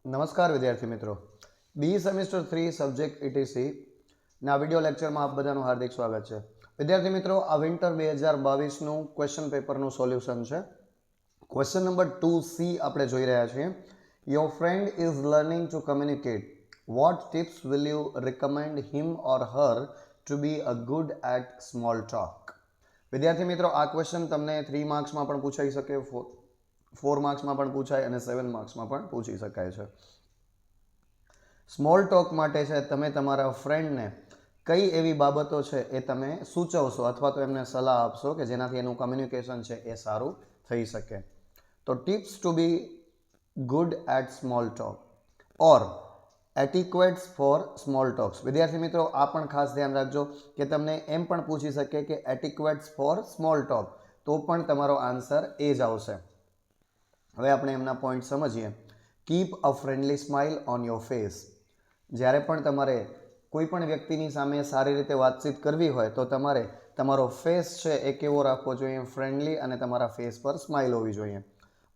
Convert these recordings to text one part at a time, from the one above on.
નમસ્કાર વિદ્યાર્થી મિત્રો, બી સેમિસ્ટર 3 સબ્જેક્ટ ઇટીસી ના વિડિયો લેક્ચરમાં આપ બધાનું હાર્દિક સ્વાગત છે. વિદ્યાર્થી મિત્રો, આ વિન્ટર 2022 નું ક્વેશ્ચન પેપરનું સોલ્યુશન છે. ક્વેશ્ચન નંબર 2C આપણે જોઈ રહ્યા છીએ. Your friend is learning to communicate. What tips will you recommend him or her to be a good at small talk? વિદ્યાર્થી મિત્રો, આ ક્વેશ્ચન તમને 3 માર્ક્સમાં પણ પૂછાઈ શકે, 4 માર્ક્સમાં પણ પૂછાય અને 7 માર્ક્સમાં પણ પૂછી શકાય છે. સ્મોલ ટોક માટે છે તમે તમારા ફ્રેન્ડને કઈ એવી બાબતો છે એ તમે સૂચવશો અથવા તો એમને સલાહ આપશો કે જેનાથી એનું કમ્યુનિકેશન છે એ સારું થઈ શકે. તો tips to be good at small talk or etiquettes for small talks. વિદ્યાર્થી મિત્રો, આ પણ ખાસ ધ્યાન રાખજો કે તમને એમ પણ પૂછી શકે કે એટિક્વેટ્સ ફોર સ્મોલ ટોક, તો પણ તમારો આન્સર એ જ આવશે. હવે આપણે એમના પોઈન્ટ સમજીએ. Keep a friendly smile on your face. જ્યારે પણ તમારે કોઈ પણ વ્યક્તિની સામે સારી રીતે વાતચીત કરવી હોય તો તમારે તમારો ફેસ છે એ કેવો રાખવો જોઈએ? ફ્રેન્ડલી, અને તમારા ફેસ પર સ્માઇલ હોવી જોઈએ.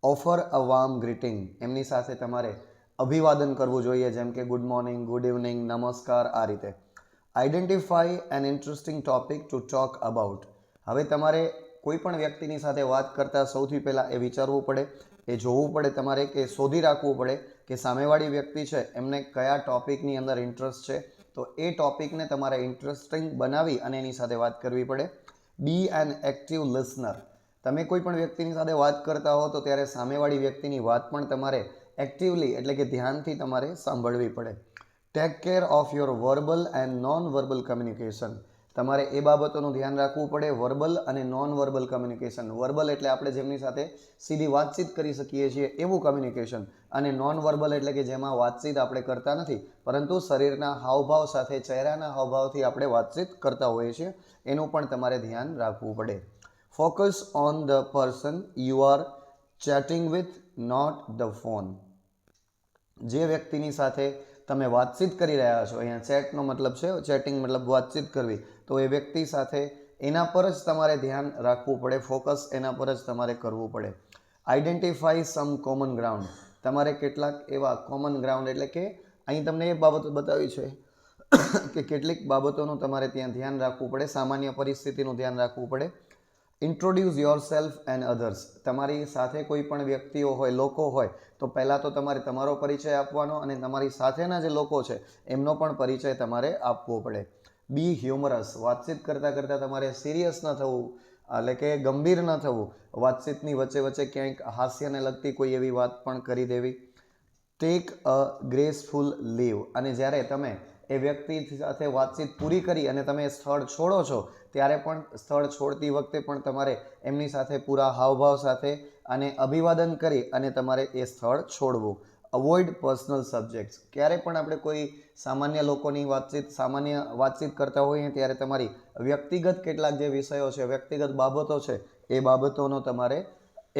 ઓફર અ વાર્મ ગ્રીટિંગ. એમની સાથે તમારે અભિવાદન કરવું જોઈએ, જેમ કે ગુડ મોર્નિંગ, ગુડ ઇવનિંગ, નમસ્કાર, આ રીતે. Identify an interesting topic to talk about. હવે તમારે કોઈ પણ વ્યક્તિની સાથે વાત કરતાં સૌથી પહેલાં એ વિચારવું પડે, એ જોવું પડે તમારે, કે શોધી રાખવું પડે કે સામેવાળી વ્યક્તિ છે એમને કયા ટોપિકની અંદર ઇન્ટરેસ્ટ છે. તો એ ટોપિકને તમારે ઇન્ટરેસ્ટિંગ બનાવી અને એની સાથે વાત કરવી પડે. બી એન એક્ટિવ લિસનર. તમે કોઈ પણ વ્યક્તિની સાથે વાત કરતા હો તો ત્યારે સામેવાળી વ્યક્તિની વાત પણ તમારે એક્ટિવલી એટલે કે ધ્યાનથી તમારે સાંભળવી પડે. Take care of your verbal and non verbal communication. તમારે એ બાબતોનું ધ્યાન રાખવું પડે, વર્બલ અને નોન વર્બલ કમ્યુનિકેશન. વર્બલ એટલે આપણે જેમની સાથે સીધી વાતચીત કરી શકીએ છીએ એવું કમ્યુનિકેશન, અને નોન વર્બલ એટલે કે જેમાં વાતચીત આપણે કરતા નથી પરંતુ શરીરના હાવભાવ સાથે, ચહેરાના હાવભાવથી આપણે વાતચીત કરતા હોઈએ છીએ, એનું પણ તમારે ધ્યાન રાખવું પડે. Focus on the person you are chatting with, not the phone. જે વ્યક્તિની સાથે તમે વાતચીત કરી રહ્યા છો, અહીંયા ચેટનો મતલબ છે, ચેટિંગ મતલબ વાતચીત કરવી, તો એ વ્યક્તિ સાથે એના પર જ તમારે ધ્યાન રાખવું પડે, ફોકસ એના પર જ તમારે કરવું પડે. આઈડેન્ટિફાઈ સમ કોમન ગ્રાઉન્ડ. તમારે કેટલાક એવા કોમન ગ્રાઉન્ડ એટલે કે અહીં તમને એ બાબતો બતાવી છે કે કેટલીક બાબતોનું તમારે ત્યાં ધ્યાન રાખવું પડે, સામાન્ય પરિસ્થિતિનું ધ્યાન રાખવું પડે. Introduce your self and others. તમારી સાથે કોઈ પણ વ્યક્તિઓ હોય, લોકો હોય, તો પહેલાં તો તમારે તમારો પરિચય આપવાનો અને તમારી સાથેના જે લોકો છે એમનો પણ પરિચય તમારે આપવો પડે. બી હ્યુમરસ. વાતચીત કરતાં કરતાં તમારે સિરિયસ ન થવું, એટલે કે ગંભીર ન થવું. વાતચીતની વચ્ચે વચ્ચે ક્યાંક હાસ્યને લગતી કોઈ એવી વાત પણ કરી દેવી. Take a graceful leave. અને જ્યારે તમે એ વ્યક્તિ સાથે વાતચીત પૂરી કરી અને તમે સ્થળ છોડો છો ત્યારે પણ સ્થળ છોડતી વખતે પણ તમારે એમની સાથે પૂરા હાવભાવ સાથે અને અભિવાદન કરી અને તમારે એ સ્થળ છોડવું. Avoid personal subjects. ક્યારે પણ આપણે કોઈ સામાન્ય લોકોની સામાન્ય વાતચીત કરતા હોઈએ ત્યારે તમારી વ્યક્તિગત કેટલાક જે વિષયો છે, વ્યક્તિગત બાબતો છે, એ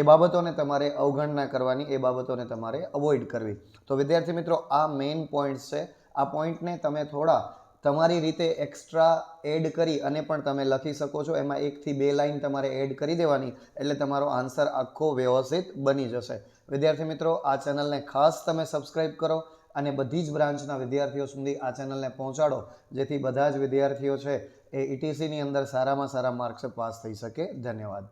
બાબતોને તમારે અવગણના કરવાની, એ બાબતોને તમારે અવોઇડ કરવી. તો વિદ્યાર્થી મિત્રો, આ મેઇન પોઈન્ટ્સ છે. આ પોઈન્ટને તમે થોડા તમારી રીતે એક્સ્ટ્રા એડ કરી અને પણ તમે લખી શકો છો. એમાં 1 થી 2 લાઈન તમારે એડ કરી દેવાની, એટલે તમારો આન્સર આખો વ્યવસ્થિત બની જશે. વિદ્યાર્થી મિત્રો, આ ચેનલને ખાસ તમે સબસ્ક્રાઈબ કરો અને બધી જ બ્રાન્ચના વિદ્યાર્થીઓ સુધી આ ચેનલને પહોંચાડો, જેથી બધા જ વિદ્યાર્થીઓ છે એ ઇટીસીની અંદર સારામાં સારા માર્ક્સે પાસ થઈ શકે. ધન્યવાદ.